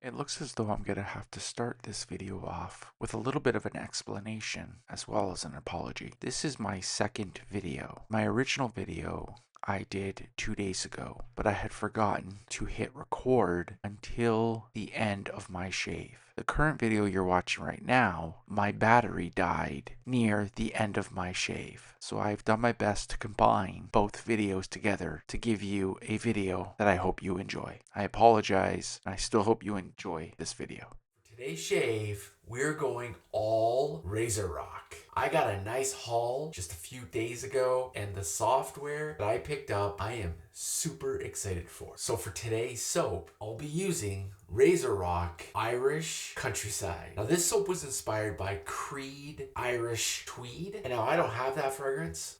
It looks as though I'm going to have to start this video off with a little bit of an explanation as well as an apology. This is my second video. My original video I did 2 days ago, but I had forgotten to hit record until the end of my shave. The current video you're watching right now, my battery died near the end of my shave. So I've done my best to combine both videos together to give you a video that I hope you enjoy. I apologize, and I still hope you enjoy this video. For today's shave, we're going all RazoRock. I got a nice haul just a few days ago, and the software that I picked up, I am super excited for. So for today's soap, I'll be using RazoRock Irish Countryside. Now this soap was inspired by CREED Irish Tweed, and now I don't have that fragrance.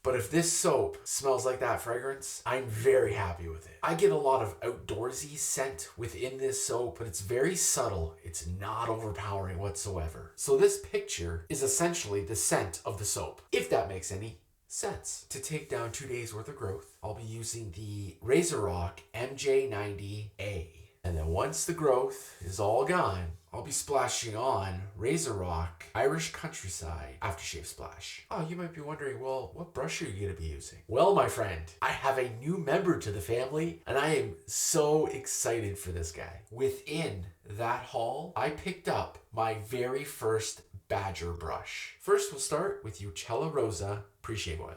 But if this soap smells like that fragrance, I'm very happy with it. I get a lot of outdoorsy scent within this soap, but it's very subtle. It's not overpowering whatsoever. So this picture is essentially the scent of the soap, if that makes any sense. To take down 2 days worth of growth, I'll be using the RazoRock MJ-90a. And then once the growth is all gone, I'll be splashing on RazoRock Irish Countryside Aftershave Splash. Oh, you might be wondering, well, what brush are you going to be using? Well, my friend, I have a new member to the family, and I am so excited for this guy. Within that haul, I picked up my very first Badger brush. First, we'll start with Uccello Rosa Pre-Shave Oil.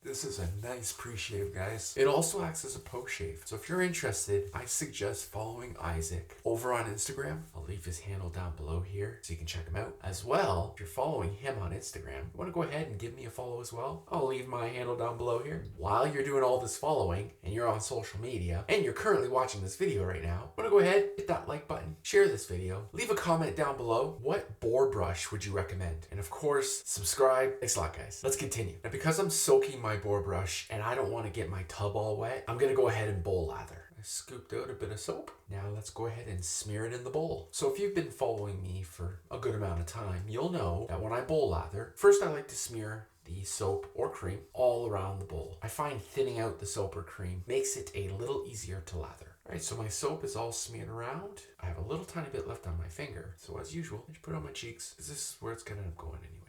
This is a nice pre-shave, guys. It also acts as a post-shave. So if you're interested, I suggest following Isaac over on Instagram. I'll leave his handle down below here so you can check him out. As well, if you're following him on Instagram, you want to go ahead and give me a follow as well? I'll leave my handle down below here. While you're doing all this following and you're on social media and you're currently watching this video right now, want to go ahead, hit that like button, share this video, leave a comment down below. What Boar brush would you recommend? And of course, subscribe. Thanks a lot, guys. Let's continue. Now, because I'm soaking my Boar brush and I don't want to get my tub all wet, I'm going to go ahead and bowl lather. I scooped out a bit of soap. Now let's go ahead and smear it in the bowl. So if you've been following me for a good amount of time, you'll know that when I bowl lather, first I like to smear the soap or cream all around the bowl. I find thinning out the soap or cream makes it a little easier to lather. Alright, so my soap is all smeared around. I have a little tiny bit left on my finger. So as usual, I just put it on my cheeks, because this is where it's going to end up going anyways.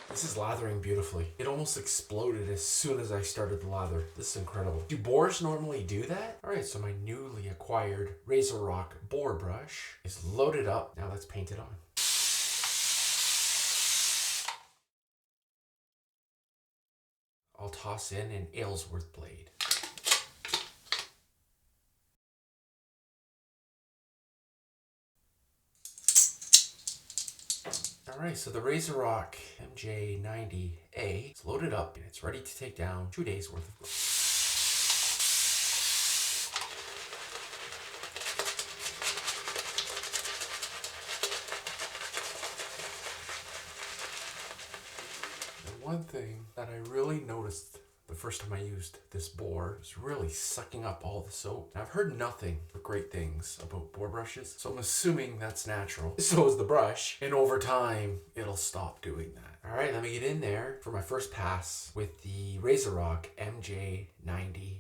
This is lathering beautifully. It almost exploded as soon as I started the lather. This is incredible. Do boars normally do that? All right, so my newly acquired RazoRock boar brush is loaded up. Now let's paint it on. I'll toss in an Aylesworth blade. Alright, so the RazoRock MJ-90a is loaded up and it's ready to take down 2 days worth of growth. And one thing that I really noticed the first time I used this Boar was really sucking up all the soap. Now, I've heard nothing but great things about Boar brushes, so I'm assuming that's natural. So is the brush, and over time, it'll stop doing that. All right, let me get in there for my first pass with the RazoRock MJ-90a.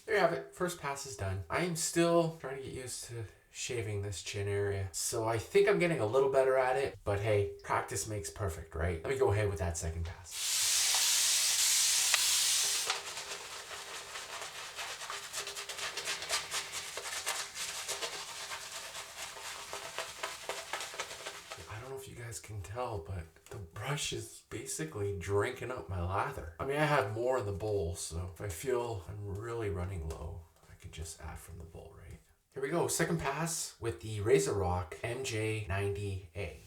There you have it. First pass is done. I am still trying to get used to shaving this chin area, so I think I'm getting a little better at it, but hey, practice makes perfect, right? Let me go ahead with that second pass. I don't know if you guys can tell, but The brush is basically drinking up my lather. I mean, I have more in the bowl, so if I feel I'm really running low, I can just add from the bowl, right? Here we go, second pass with the RazoRock MJ-90a.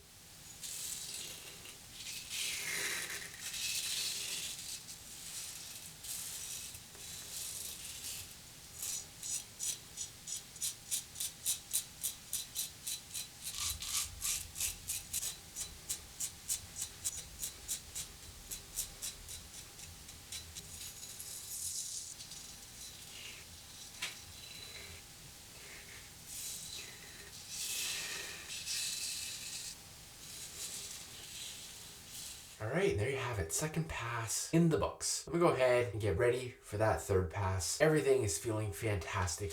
All right, there you have it. Second pass in the books. Let me go ahead and get ready for that third pass. Everything is feeling fantastic.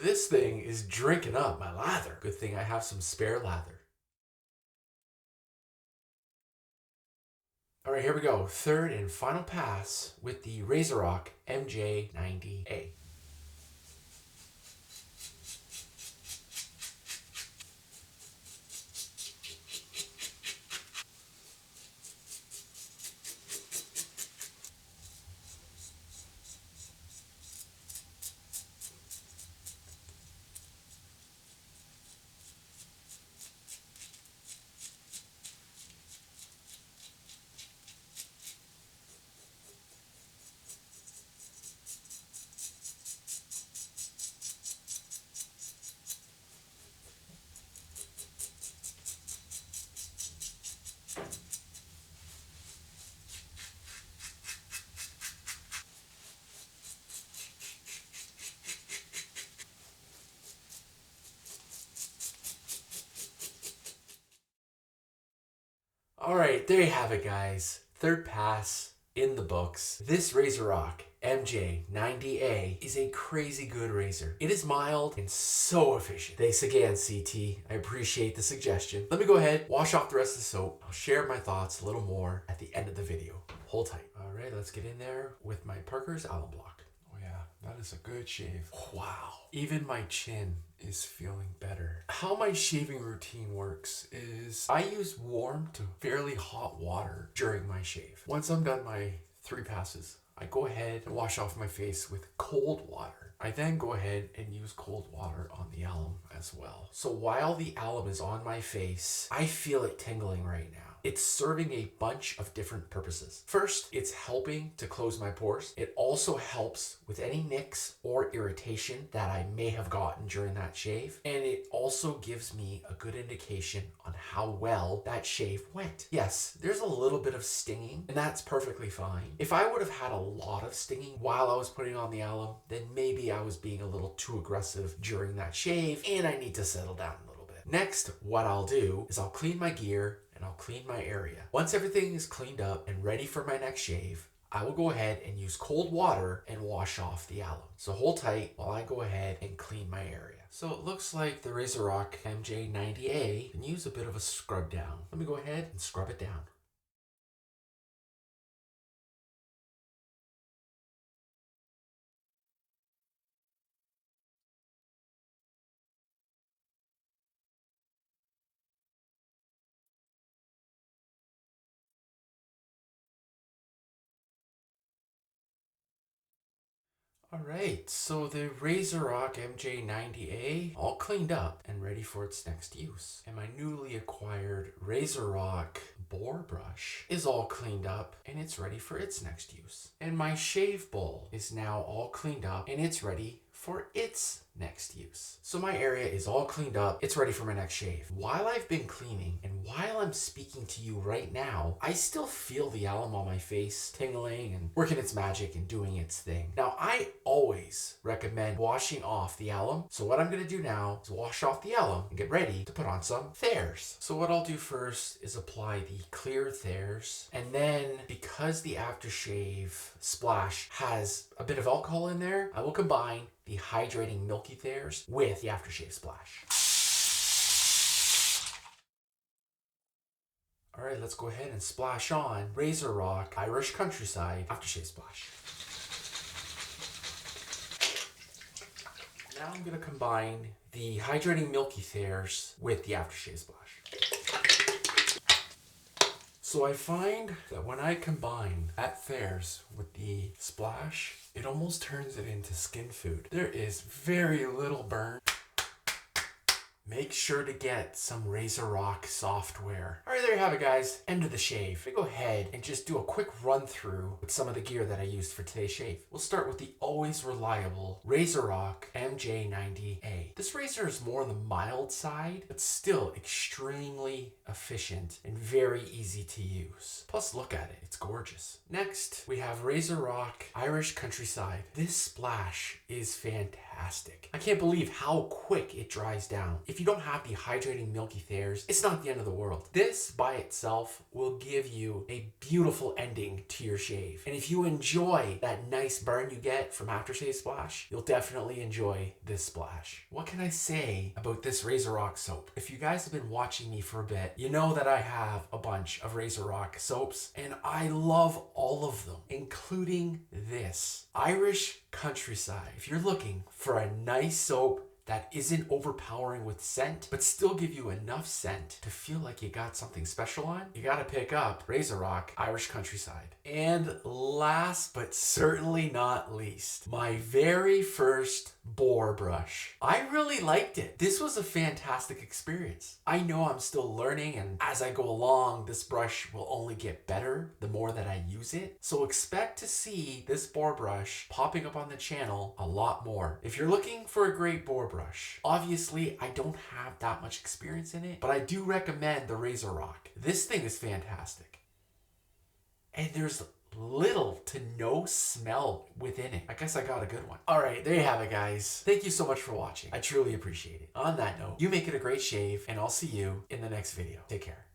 This thing is drinking up my lather. Good thing I have some spare lather. All right, here we go. Third and final pass with the RazoRock MJ-90a. All right, there you have it, guys. Third pass in the books. This RazoRock MJ-90a is a crazy good razor. It is mild and so efficient. Thanks again, CT. I appreciate the suggestion. Let me go ahead, wash off the rest of the soap. I'll share my thoughts a little more at the end of the video. Hold tight. All right, let's get in there with my Parker's Alum Block. Oh yeah, that is a good shave. Wow. Even my chin is feeling better. How my shaving routine works is I use warm to fairly hot water during my shave. Once I'm done my 3 passes, I go ahead and wash off my face with cold water. I then go ahead and use cold water on the alum as well. So while the alum is on my face, I feel it tingling right now. It's serving a bunch of different purposes. First, it's helping to close my pores. It also helps with any nicks or irritation that I may have gotten during that shave. And it also gives me a good indication on how well that shave went. Yes, there's a little bit of stinging, and that's perfectly fine. If I would have had a lot of stinging while I was putting on the alum, then maybe I was being a little too aggressive during that shave, and I need to settle down a little bit. Next, what I'll do is I'll clean my gear and I'll clean my area. Once everything is cleaned up and ready for my next shave, I will go ahead and use cold water and wash off the alum. So hold tight while I go ahead and clean my area. So it looks like the RazoRock MJ-90a can use a bit of a scrub down. Let me go ahead and scrub it down. All right, so the RazoRock MJ-90a all cleaned up and ready for its next use. And my newly acquired RazoRock Boar brush is all cleaned up and it's ready for its next use. And my shave bowl is now all cleaned up and it's ready for its next use. So my area is all cleaned up. It's ready for my next shave. While I've been cleaning and while I'm speaking to you right now, I still feel the alum on my face tingling and working its magic and doing its thing. Now, I always recommend washing off the alum. So what I'm gonna do now is wash off the alum and get ready to put on some Thayers. So what I'll do first is apply the clear Thayers. And then because the aftershave splash has a bit of alcohol in there, I will combine the hydrating milky Thayers with the aftershave splash. All right, let's go ahead and splash on RazoRock Irish Countryside Aftershave Splash. Now I'm going to combine the hydrating milky thayers with the aftershave splash. So I find that when I combine that thayers with the splash, it almost turns it into skin food. There is very little burn. Make sure to get some RazoRock software. All right, there you have it, guys. End of the shave. Go ahead and just do a quick run through with some of the gear that I used for today's shave. We'll start with the always reliable RazoRock MJ-90a. This razor is more on the mild side, but still extremely efficient and very easy to use. Plus, look at it. It's gorgeous. Next, we have RazoRock Irish Countryside. This splash is fantastic. I can't believe how quick it dries down. If you don't have the hydrating milky thayers, it's not the end of the world. This by itself will give you a beautiful ending to your shave. And if you enjoy that nice burn you get from aftershave splash, you'll definitely enjoy this splash. What can I say about this RazoRock soap? If you guys have been watching me for a bit, you know that I have a bunch of RazoRock soaps, and I love all of them, including this Irish Countryside. If you're looking for a nice soap that isn't overpowering with scent, but still give you enough scent to feel like you got something special on, you gotta pick up RazoRock Irish Countryside. And last but certainly not least, my very first Boar brush. I really liked it. This was a fantastic experience. I know I'm still learning, and as I go along, this brush will only get better the more that I use it. So expect to see this Boar brush popping up on the channel a lot more. If you're looking for a great Boar brush, obviously I don't have that much experience in it, but I do recommend the RazoRock. This thing is fantastic. And there's little to no smell within it. I guess I got a good one. All right, there you have it, guys. Thank you so much for watching. I truly appreciate it. On that note, you make it a great shave, and I'll see you in the next video. Take care.